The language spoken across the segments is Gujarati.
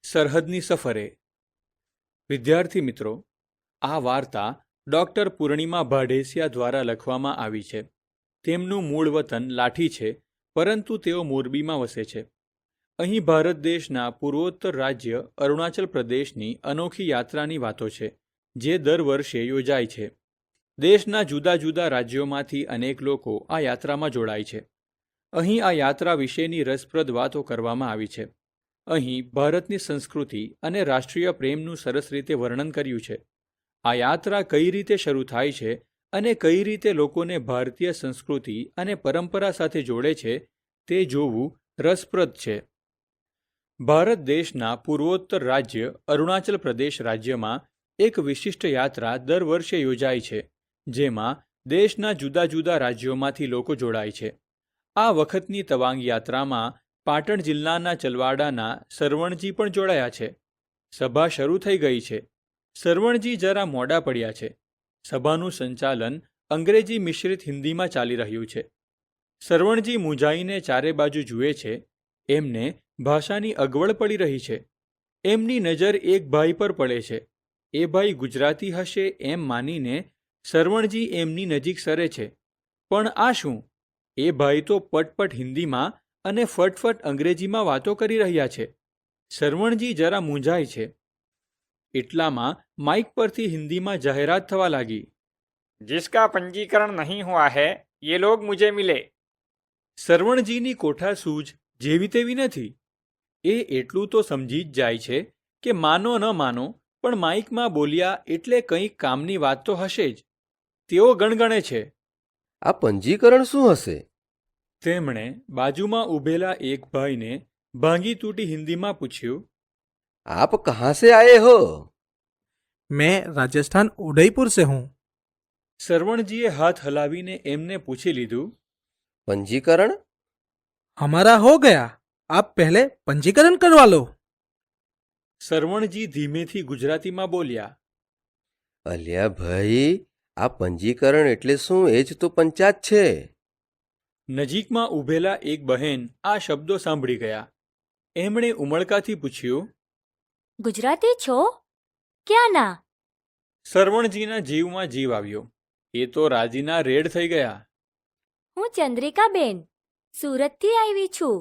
સરહદની સફરે. વિદ્યાર્થી મિત્રો, આ વાર્તા ડૉક્ટર પૂર્ણિમા ભાડેસિયા દ્વારા લખવામાં આવી છે. તેમનું મૂળ વતન લાઠી છે, પરંતુ તેઓ મોરબીમાં વસે છે. અહીં ભારત દેશના પૂર્વોત્તર રાજ્ય અરુણાચલ પ્રદેશની અનોખી યાત્રાની વાતો છે, જે દર વર્ષે યોજાય છે. દેશના જુદા જુદા રાજ્યોમાંથી અનેક લોકો આ યાત્રામાં જોડાય છે. અહીં આ યાત્રા વિશેની રસપ્રદ વાતો કરવામાં આવી છે. અહીં ભારતની સંસ્કૃતિ અને રાષ્ટ્રીય પ્રેમનું સરસ રીતે વર્ણન કર્યું છે. આ યાત્રા કઈ રીતે શરૂ થાય છે અને કઈ રીતે લોકોને ભારતીય સંસ્કૃતિ અને પરંપરા સાથે જોડે છે તે જોવું રસપ્રદ છે. ભારત દેશના પૂર્વોત્તર રાજ્ય અરુણાચલ પ્રદેશ રાજ્યમાં એક વિશિષ્ટ યાત્રા દર વર્ષે યોજાય છે, જેમાં દેશના જુદા જુદા રાજ્યોમાંથી લોકો જોડાય છે. આ વખતની તવાંગ યાત્રામાં પાટણ જિલ્લાના ચલવાડાના સરવણજી પણ જોડાયા છે. સભા શરૂ થઈ ગઈ છે. સરવણજી જરા મોડા પડ્યા છે. સભાનું સંચાલન અંગ્રેજી મિશ્રિત હિન્દીમાં ચાલી રહ્યું છે. સરવણજી મૂંઝાઈને ચારે બાજુ જુએ છે. એમને ભાષાની અગવડ પડી રહી છે. એમની નજર એક ભાઈ પર પડે છે. એ ભાઈ ગુજરાતી હશે એમ માનીને સરવણજી એમની નજીક સરે છે. પણ આ શું? એ ભાઈ તો પટપટ હિન્દીમાં અને ફટફટ અંગ્રેજીમાં વાતો કરી રહ્યા છે. સરવણજી જરા મૂંઝાય છે. એટલામાં માઇક પરથી હિન્દીમાં જાહેરાત થવા લાગી. जिसका पंजीकरण नहीं हुआ है ये लोग मुझे मिले. સરવણજીની કોઠાસૂઝ જેવી તેવી નથી. એ એટલું તો સમજી જ જાય છે કે માનો ન માનો પણ માઇકમાં બોલ્યા એટલે કંઈક કામની વાત તો હશે જ. તેઓ ગણગણે છે. આ પંજીકરણ શું હશે? તેમણે બાજુમાં ઊભેલા એક ભાઈને ભાંગી તૂટી હિન્દીમાં પૂછ્યું. आप कहाँ से आए हो? मैं राजस्थान उदयपुर से हूँ. સરવણજીએ હાથ હલાવીને એમને પૂછી લીધું. पंजीकरण? हमारा हो गया, आप पहले पंजीकरण करवा लो. સરવણજી ધીમેથી ગુજરાતીમાં બોલ્યા. અલ્યા ભાઈ, આ પંજીકરણ એટલે શું? એ જ તો પંચાયત છે. નજીકમાં ઊભેલા એક બહેન આ શબ્દો સાંભળી ગયા. એમણે ઉમળકાથી પૂછ્યું. ગુજરાતી છો? ક્યાંના? સરવણજીના જીવમાં જીવ આવ્યો. એ તો રાજીના રેડ થઈ ગયા. હું ચંદ્રિકાબેન, સુરતથી આવી છું.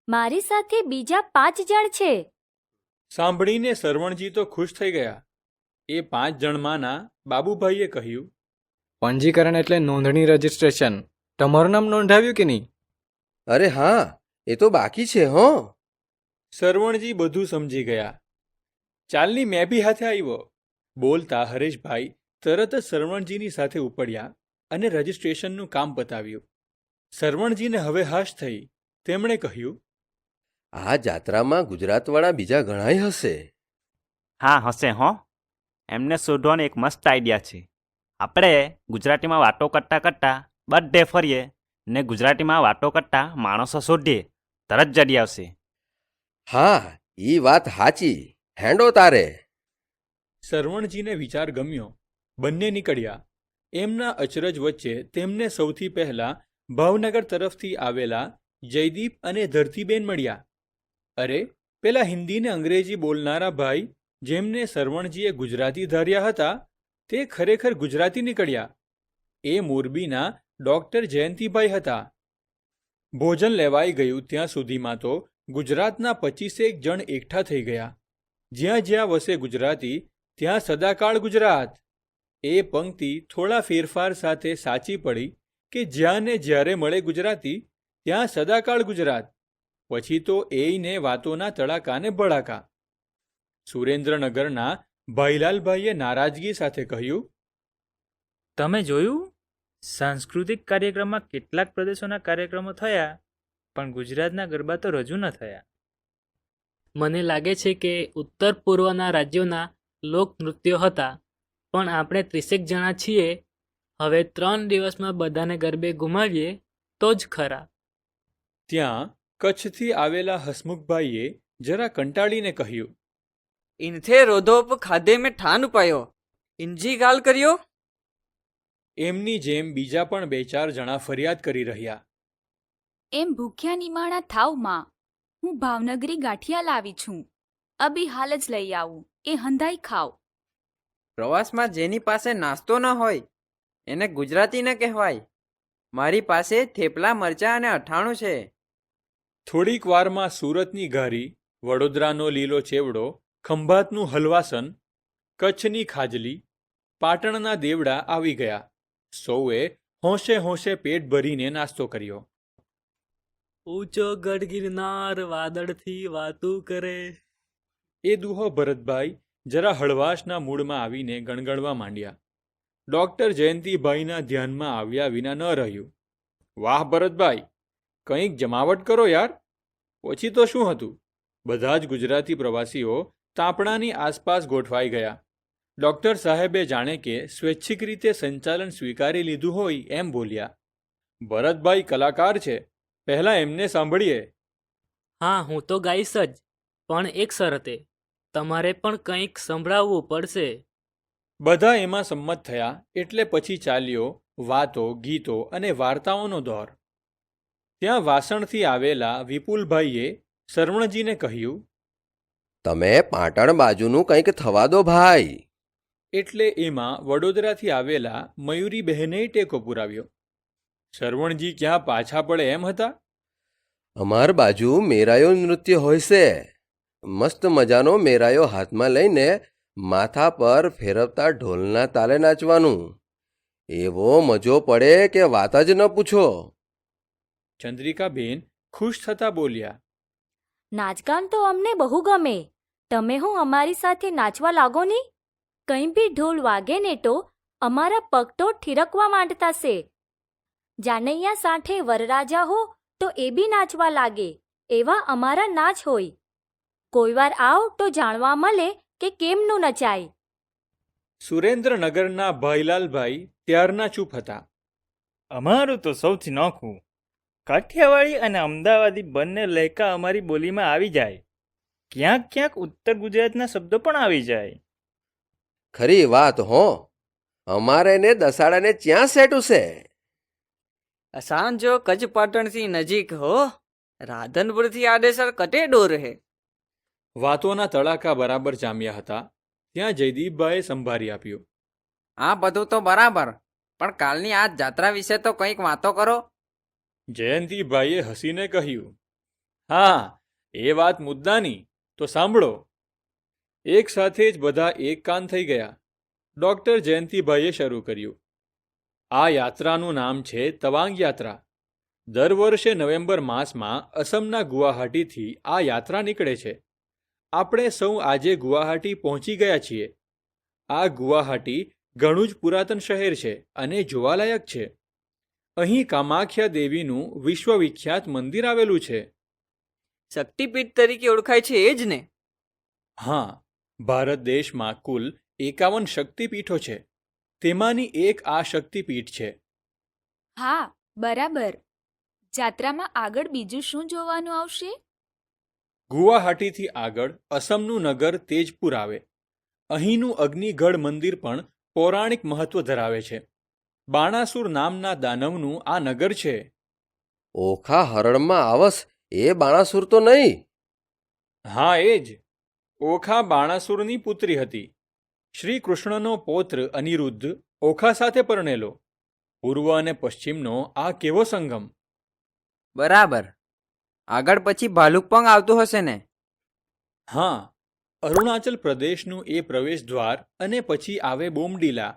મારી સાથે બીજા 5 જણ છે. સાંભળીને સરવણજી તો ખુશ થઈ ગયા. એ 5 જણમાંના બાબુભાઈએ કહ્યું. पंजीकरण એટલે નોંધણી રજિસ્ટ્રેશન. તમારું નામ નોંધાવ્યું કે નહીં? અરે હા, એ તો બાકી છે. હો, સરવણજી બધું સમજી ગયા. ચાલની મેં બી હાથે આવ્યો. બોલતા હરેશભાઈ તરત જ સરવણજીની સાથે ઉપડ્યા અને રજિસ્ટ્રેશનનું કામ પતાવ્યું. સરવણજીને હવે હાશ થઈ. તેમણે કહ્યું. આ જાત્રામાં ગુજરાતવાળા બીજા ઘણાય હશે. હા હશે હો. એમને શોધવાનો એક મસ્ત આઈડિયા છે. આપણે ગુજરાતીમાં વાતો કરતાં કરતાં બધે ફરીએ ને ગુજરાતીમાં વાતો કરતાં માણસો શોધીએ, તરત જડી આવશે. હા, ઈ વાત સાચી. હેંડો તારે. સરવણજીને વિચાર ગમ્યો. બંને નીકળ્યા. એમના અચરજ વચ્ચે તેમને સૌથી પહેલા ભાવનગર તરફથી આવેલા જયદીપ અને ધરતીબેન મળ્યા. અરે, પેલા હિન્દી ને અંગ્રેજી બોલનારા ભાઈ જેમને સરવણજીએ ગુજરાતી ધાર્યા હતા તે ખરેખર ગુજરાતી નીકળ્યા. એ મોરબીના ડૉક્ટર જયંતિભાઈ હતા. ભોજન લેવાઈ ગયું ત્યાં સુધીમાં તો ગુજરાતના 25 જણ એકઠા થઈ ગયા. જ્યાં જ્યાં વસે ગુજરાતી ત્યાં સદાકાળ ગુજરાત. એ પંક્તિ થોડા ફેરફાર સાથે સાચી પડી કે જ્યાં ને જ્યારે મળે ગુજરાતી ત્યાં સદાકાળ ગુજરાત. પછી તો એયને વાતોના તડાકાને ભડાકા. સુરેન્દ્રનગરના ભાઈલાલભાઈએ નારાજગી સાથે કહ્યું. તમે જોયું? સાંસ્કૃતિક કાર્યક્રમમાં કેટલાક પ્રદેશોના કાર્યક્રમો થયા, પણ ગુજરાતના ગરબા તો રજૂ ન થયા. મને લાગે છે કે ઉત્તર પૂર્વના રાજ્યોના લોકનૃત્યો હતા, પણ આપણે 30 જણા છીએ. હવે 3 દિવસમાં બધાને ગરબે ગુમાવીએ તો જ ખરા. ત્યાં કચ્છથી આવેલા હસમુખભાઈએ જરા કંટાળીને કહ્યું. इनथे रोधोप खाधे में ठान पायो इंजी गाल करियो. એમની જેમ બીજા પણ 2-4 જણા ફરિયાદ કરી રહ્યા. એમ ભૂખ્યા નિમાણા થાવમાં હું ભાવનગરી ગાંઠિયા લાવી છું અભી હાલ જ લઈ આવું. એ હંધાઈ ખાઓ. પ્રવાસમાં જેની પાસે નાસ્તો ન હોય એને ગુજરાતી ન કહેવાય. મારી પાસે થેપલા મરચાં અને અઠાણું છે. થોડીક વારમાં સુરતની ઘારી, વડોદરાનો લીલો ચેવડો, ખંભાતનું હલવાસન, કચ્છની ખાજલી, પાટણના દેવડા આવી ગયા. સૌએ હોંશે હોંશે પેટ ભરીને નાસ્તો કર્યો. ઊંચો ગઢ ગિરનાર વાદળથી વાતું કરે. એ દુહો ભરતભાઈ જરા હળવાશના મૂડમાં આવીને ગણગણવા માંડ્યા. ડૉક્ટર જયંતિભાઈના ધ્યાનમાં આવ્યા વિના ન રહ્યું. વાહ ભરતભાઈ, કંઈક જમાવટ કરો યાર. પછી તો શું હતું, બધા જ ગુજરાતી પ્રવાસીઓ તાપણાની આસપાસ ગોઠવાઈ ગયા. ડૉક્ટર સાહેબે જાણે કે સ્વૈચ્છિક રીતે સંચાલન સ્વીકારી લીધું હોય એમ બોલ્યા. ભરતભાઈ કલાકાર છે, પહેલાં એમને સાંભળીએ. હા, હું તો ગાઈશ જ, પણ એક શરતે. તમારે પણ કંઈક સંભળાવવું પડશે. બધા એમાં સંમત થયા એટલે પછી ચાલ્યો વાતો, ગીતો અને વાર્તાઓનો દોર. ત્યાં વાસણથી આવેલા વિપુલભાઈએ શરવણજીને કહ્યું, તમે પાટણ બાજુનું કંઈક થવા દો ભાઈ. એટલે એમાં વડોદરાથી આવેલા મયુરીબહેને ટેકો પુરાવ્યો. શરવણજી ક્યાં પાછા પડે એમ હતા? અમાર બાજુ મેરાયો નૃત્ય હોય છે. મસ્ત મજાનો મેરાયો હાથમાં લઈને માથા પર ફેરવતા ઢોલના તાલે નાચવાનું. એવો મજો પડે કે વાત જ ન પૂછો. ચંદ્રિકાબેન ખુશ થતા બોલ્યા, નાચગાન તો અમને બહુ ગમે. તમે હું અમારી સાથે નાચવા લાગો ને. કંઈ બી ઢોલ વાગે ને તો અમારા પગ તો ઠીરકવા માંડતા છે. જાનૈયા સાંઠે વરરાજા હો તો એ બી નાચવા લાગે. એવા અમારા નાચ હોય. કોઈ વાર આવ તો જાણવા મળે કે કેમનું નચાય. સુરેન્દ્રનગરના ભાઈલાલભાઈ ત્યારના ચૂપ હતા. અમારું તો સૌથી નોખું. કાઠિયાવાડી અને અમદાવાદી બંને લહેકા અમારી બોલીમાં આવી જાય. ક્યાંક ક્યાંક ઉત્તર ગુજરાતના શબ્દો પણ આવી જાય. ખરી વાત હો. અમારે ને દસાડાને ચ્યાં સેટું છે. સાંજો કચ્છ પાટણથી નજીક હો. રાધનપુરથી આડેસર કટે ડોર હે. વાતોના તડાકા બરાબર જામ્યા હતા. ત્યાં જયદીપભાઈએ સંભારી આપ્યું. આ બધું તો બરાબર, પણ કાલની આ જાત્રા વિશે તો કંઈક વાતો કરો. જયંતિભાઈએ હસીને કહ્યું, હા, એ વાત મુદ્દાની, તો સાંભળો. એક સાથે જ બધા એક કાન થઈ ગયા. ડૉક્ટર જયંતિભાઈએ શરૂ કર્યું. આ યાત્રાનું નામ છે તવાંગ યાત્રા. દર વર્ષે નવેમ્બર માસમાં અસમના ગુવાહાટીથી આ યાત્રા નીકળે છે. આપણે સૌ આજે ગુવાહાટી પહોંચી ગયા છીએ. આ ગુવાહાટી ઘણું જ પુરાતન શહેર છે અને જોવાલાયક છે. અહીં કામાખ્યા દેવીનું વિશ્વવિખ્યાત મંદિર આવેલું છે. શક્તિપીઠ તરીકે ઓળખાય છે એ જ ને? હા, ભારત દેશમાં કુલ 51 શક્તિપીઠો છે. તેમાંની એક આ શક્તિપીઠ છે. હા, બરાબર. જાત્રામાં આગળ બીજું શું જોવાનું આવશે? ગુવાહાટીથી આગળ અસમનું નગર તેજપુર આવે. અહીંનું અગ્નિગઢ મંદિર પણ પૌરાણિક મહત્વ ધરાવે છે. બાણાસુર નામના દાનવનું આ નગર છે. ઓખા હરણમાં આવસ એ બાણાસુર તો નહીં? હા, એ જ. ઓખા બાણાસુરની પુત્રી હતી. શ્રી કૃષ્ણનો પૌત્ર અનિરુદ્ધ ઓખા સાથે પરણેલો. પૂર્વ અને પશ્ચિમનો આ કેવો સંગમ! બરાબર. આગળ પછી ભાલુકપંગ આવતું હશે ને? હા, અરુણાચલ પ્રદેશનું એ પ્રવેશ દ્વાર અને પછી આવે બોમડીલા.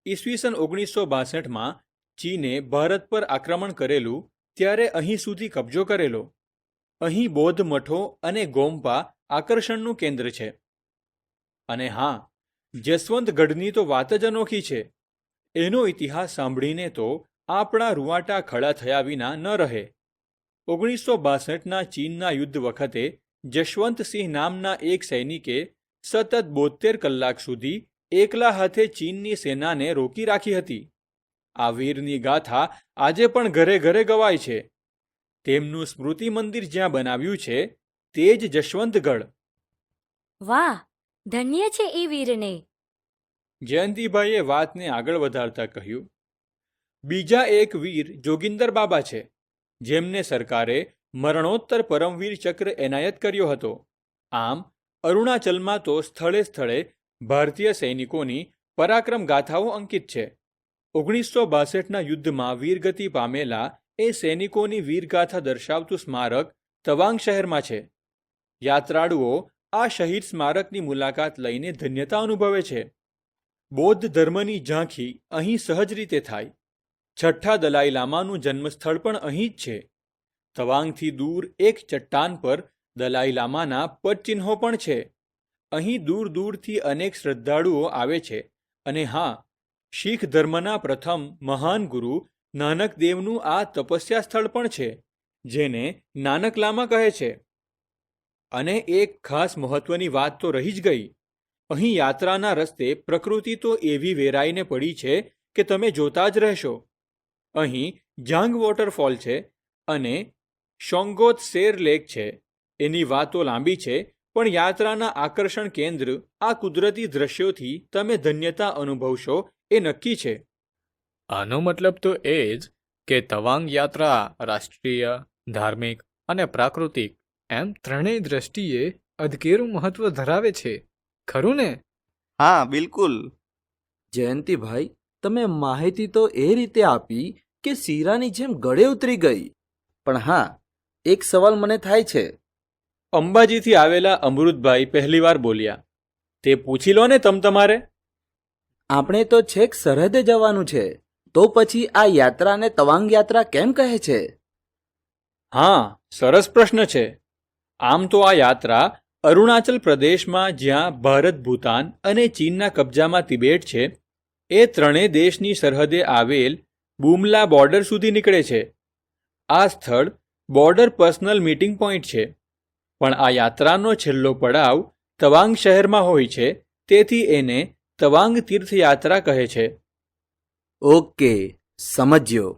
ઈસવીસન 1962માં ચીને ભારત પર આક્રમણ કરેલું ત્યારે અહીં સુધી કબજો કરેલો. અહીં બૌદ્ધ મઠો અને ગોમ્પા આકર્ષણનું કેન્દ્ર છે. અને હા, જસવંતગઢની તો વાત જ અનોખી છે. એનો ઇતિહાસ સાંભળીને તો આપણા રૂવાટા ખડા થયા વિના ન રહે. 1962ના ચીનના યુદ્ધ વખતે જશવંતસિંહ નામના એક સૈનિકે સતત 72 કલાક સુધી એકલા હાથે ચીનની સેનાને રોકી રાખી હતી. આ વીરની ગાથા આજે પણ ઘરે ઘરે ગવાય છે. તેમનું સ્મૃતિ મંદિર જ્યાં બનાવ્યું છે તે જ જશવંતગઢ. વાહ, ધન્ય છે એ વીરને. જયંતિભાઈએ વાતને આગળ વધારતા કહ્યું, બીજા એક વીર જોગિંદર બાબા છે, જેમને સરકારે મરણોત્તર પરમવીર ચક્ર એનાયત કર્યો હતો. આમ અરુણાચલમાં તો સ્થળે સ્થળે ભારતીય સૈનિકોની પરાક્રમ ગાથાઓ અંકિત છે. 1962ના યુદ્ધમાં વીરગતિ પામેલા એ સૈનિકોની વીરગાથા દર્શાવતું સ્મારક તવાંગ શહેરમાં છે. યાત્રાળુઓ આ શહીદ સ્મારકની મુલાકાત લઈને ધન્યતા અનુભવે છે. બૌદ્ધ ધર્મની ઝાંખી અહીં સહજ રીતે થાય. છઠ્ઠા દલાઈ લામાનું જન્મસ્થળ પણ અહીં જ છે. તવાંગથી દૂર એક ચટ્ટાન પર દલાઈ લામાના પદચિહ્નો પણ છે. અહીં દૂર દૂરથી અનેક શ્રદ્ધાળુઓ આવે છે. અને હા, શીખ ધર્મના પ્રથમ મહાન ગુરુ નાનક દેવનું આ તપસ્યા સ્થળ પણ છે, જેને નાનક લામા કહે છે. અને એક ખાસ મહત્વની વાત તો રહી જ ગઈ. અહીં યાત્રાના રસ્તે પ્રકૃતિ તો એવી વેરાઈને પડી છે કે તમે જોતા જ રહેશો. અહીં જાંગ વોટરફોલ છે અને શોંગોત શેર લેક છે. એની વાતો લાંબી છે, પણ યાત્રાના આકર્ષણ કેન્દ્ર આ કુદરતી દ્રશ્યોથી તમે ધન્યતા અનુભવશો એ નક્કી છે. આનો મતલબ તો એ જ કે તવાંગ યાત્રા રાષ્ટ્રીય, ધાર્મિક અને પ્રાકૃતિક એમ ત્રણેય દ્રષ્ટિએ અદકેરું મહત્વ ધરાવે છે, ખરું ને? હા, બિલકુલ. જયંતિભાઈ, તમે માહિતી તો એ રીતે આપી કે શીરાની જેમ ગળે ઉતરી ગઈ. પણ હા, એક સવાલ મને થાય છે. અંબાજીથી આવેલા અમૃતભાઈ પહેલીવાર બોલ્યા. તે પૂછી લો ને તમારે. આપણે તો છેક સરહદે જવાનું છે, તો પછી આ યાત્રાને તવાંગ યાત્રા કેમ કહે છે? હા, સરસ પ્રશ્ન છે. આમ તો આ યાત્રા અરુણાચલ પ્રદેશમાં, જ્યાં ભારત, ભૂતાન અને ચીનના કબજામાં તિબેટ છે, એ ત્રણેય દેશની સરહદે આવેલ બુમલા બોર્ડર સુધી નીકળે છે. આ સ્થળ બોર્ડર પર્સનલ મીટિંગ પોઈન્ટ છે. પણ આ યાત્રાનો છેલ્લો પડાવ તવાંગ શહેરમાં હોય છે, તેથી એને તવાંગ તીર્થયાત્રા કહે છે. ઓકે, સમજ્યો.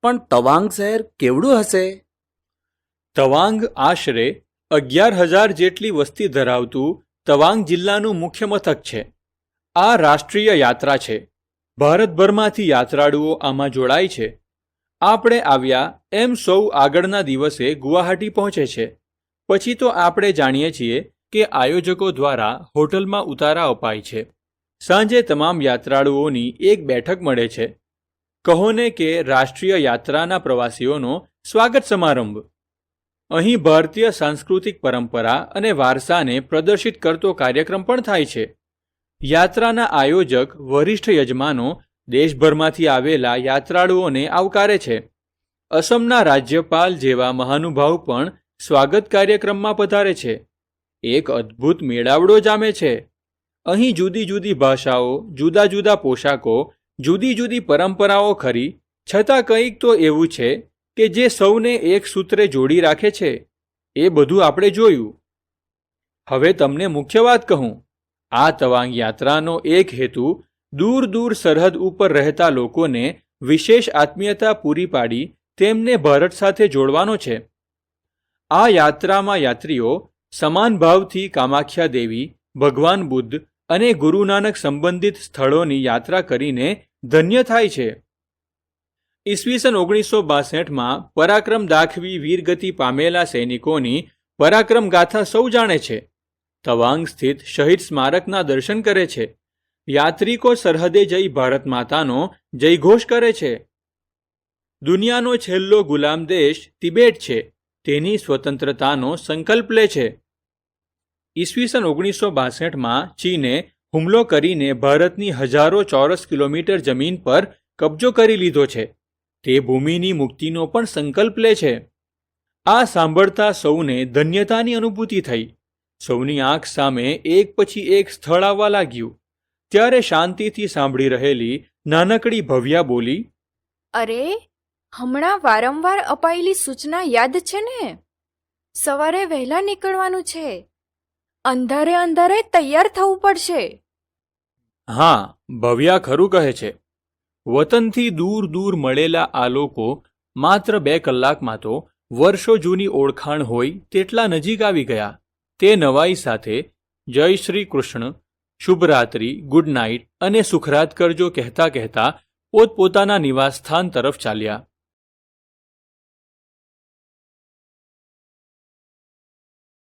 પણ તવાંગ શહેર કેવડું હશે? તવાંગ આશરે 11,000 જેટલી વસ્તી ધરાવતું તવાંગ જિલ્લાનું મુખ્ય મથક છે. આ રાષ્ટ્રીય યાત્રા છે. ભારતભરમાંથી યાત્રાળુઓ આમાં જોડાય છે. આપણે આવ્યા એમ સૌ આગળના દિવસે ગુવાહાટી પહોંચે છે. પછી તો આપણે જાણીએ છીએ કે આયોજકો દ્વારા હોટલમાં ઉતારા અપાય છે. સાંજે તમામ યાત્રાળુઓની એક બેઠક મળે છે. કહો ને કે રાષ્ટ્રીય યાત્રાના પ્રવાસીઓનો સ્વાગત સમારંભ. અહીં ભારતીય સાંસ્કૃતિક પરંપરા અને વારસાને પ્રદર્શિત કરતો કાર્યક્રમ પણ થાય છે. યાત્રાના આયોજક વરિષ્ઠ યજમાનો દેશભરમાંથી આવેલા યાત્રાળુઓને આવકારે છે. અસમના રાજ્યપાલ જેવા મહાનુભાવ પણ સ્વાગત કાર્યક્રમમાં પધારે છે. એક અદ્ભુત મેળાવડો જામે છે. અહીં જુદી જુદી ભાષાઓ, જુદા જુદા પોશાકો, જુદી જુદી પરંપરાઓ ખરી, છતાં કંઈક તો એવું છે કે જે સૌને એક સૂત્રે જોડી રાખે છે. એ બધું આપણે જોયું. હવે તમને મુખ્ય વાત કહું. આ તવાંગ યાત્રાનો એક હેતુ દૂર દૂર સરહદ ઉપર રહેતા લોકોને વિશેષ આત્મીયતા પૂરી પાડી તેમને ભારત સાથે જોડવાનો છે. આ યાત્રામાં યાત્રીઓ સમાન ભાવથી કામાખ્યા દેવી, ભગવાન બુદ્ધ અને ગુરુ નાનક સંબંધિત સ્થળોની યાત્રા કરીને ધન્ય થાય છે. ઈસવીસન 1962માં પરાક્રમ દાખવી વીરગતિ પામેલા સૈનિકોની પરાક્રમ ગાથા સૌ જાણે છે. તવાંગ સ્થિત શહીદ સ્મારકના દર્શન કરે છે. યાત્રિકો સરહદે જઈ ભારત માતાનો જયઘોષ કરે છે. દુનિયાનો છેલ્લો ગુલામ દેશ તિબેટ છે, તેની સ્વતંત્રતાનો સંકલ્પ લે છે. ઈસવીસન 1962માં ચીને હુમલો કરીને ભારતની હજારો ચોરસ કિલોમીટર જમીન પર કબજો કરી લીધો છે. તે ભૂમિની મુક્તિનો પણ સંકલ્પ લે છે. આ સાંભળતા સૌને ધન્યતાની અનુભૂતિ થઈ. સૌની આંખ સામે એક પછી એક સ્થળ આવવા લાગ્યું. ત્યારે શાંતિથી સાંભળી રહેલી નાનકડી ભવ્યા બોલી, અરે, હમણાં વારંવાર અપાયેલી સૂચના યાદ છે ને? સવારે વહેલા નીકળવાનું છે. અંધારે અંધારે તૈયાર થવું પડશે. હા, ભવ્યા ખરું કહે છે. વતનથી દૂર દૂર મળેલા આ લોકો માત્ર 2 કલાકમાં તો વર્ષો જૂની ઓળખાણ હોય તેટલા નજીક આવી ગયા. તે નવાઈ સાથે જય શ્રી કૃષ્ણ, શુભરાત્રિ, ગુડ નાઇટ અને સુખરાત કરજો કહેતા કહેતા પોતપોતાના નિવાસસ્થાન તરફ ચાલ્યા.